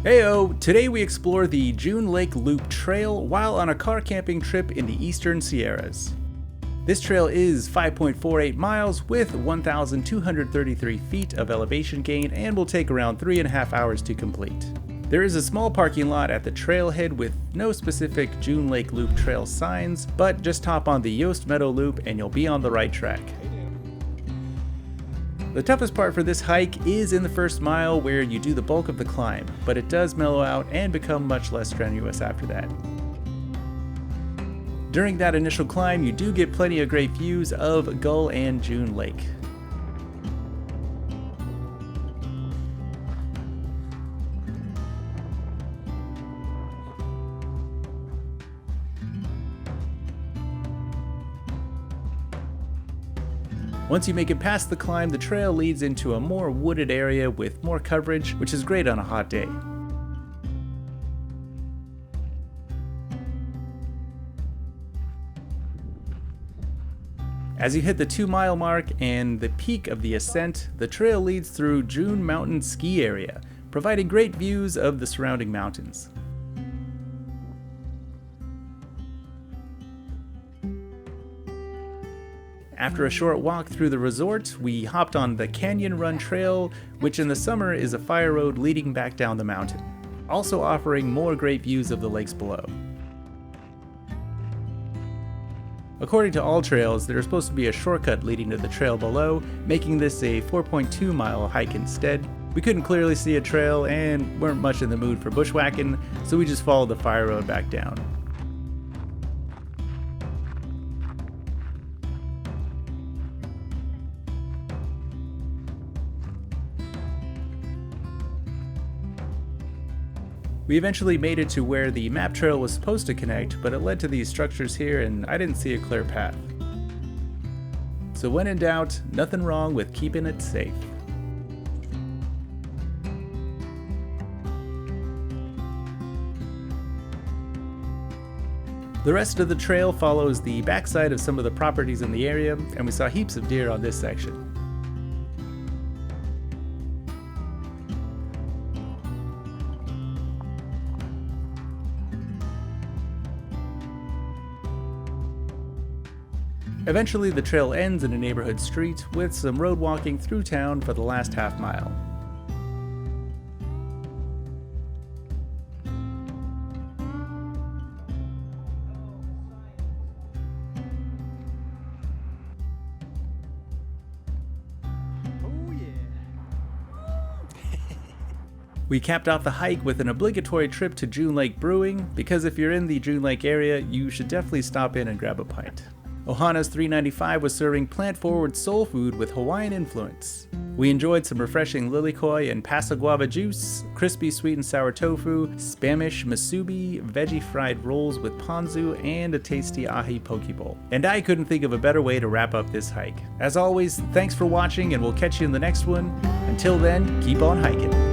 Heyo! Today we explore the June Lake Loop Trail while on a car camping trip in the Eastern Sierras. This trail is 5.48 miles with 1,233 feet of elevation gain and will take around 3.5 hours to complete. There is a small parking lot at the trailhead with no specific June Lake Loop Trail signs, but just hop on the Yost Meadow Loop and you'll be on the right track. The toughest part for this hike is in the first mile where you do the bulk of the climb, but it does mellow out and become much less strenuous after that. During that initial climb, you do get plenty of great views of Gull and June Lake. Once you make it past the climb, the trail leads into a more wooded area with more coverage, which is great on a hot day. As you hit the 2-mile mark and the peak of the ascent, the trail leads through June Mountain Ski Area, providing great views of the surrounding mountains. After a short walk through the resort, we hopped on the Canyon Run Trail, which in the summer is a fire road leading back down the mountain, also offering more great views of the lakes below. According to AllTrails, there's supposed to be a shortcut leading to the trail below, making this a 4.2 mile hike instead. We couldn't clearly see a trail and weren't much in the mood for bushwhacking, so we just followed the fire road back down. We eventually made it to where the map trail was supposed to connect, but it led to these structures here and I didn't see a clear path. So when in doubt, nothing wrong with keeping it safe. The rest of the trail follows the backside of some of the properties in the area, and we saw heaps of deer on this section. Eventually, the trail ends in a neighborhood street with some road walking through town for the last half mile. We capped off the hike with an obligatory trip to June Lake Brewing, because if you're in the June Lake area, you should definitely stop in and grab a pint. Ohana's 395 was serving plant-forward soul food with Hawaiian influence. We enjoyed some refreshing lilikoi and pasa guava juice, crispy sweet and sour tofu, Spanish musubi, veggie fried rolls with ponzu, and a tasty ahi poke bowl. And I couldn't think of a better way to wrap up this hike. As always, thanks for watching and we'll catch you in the next one. Until then, keep on hiking.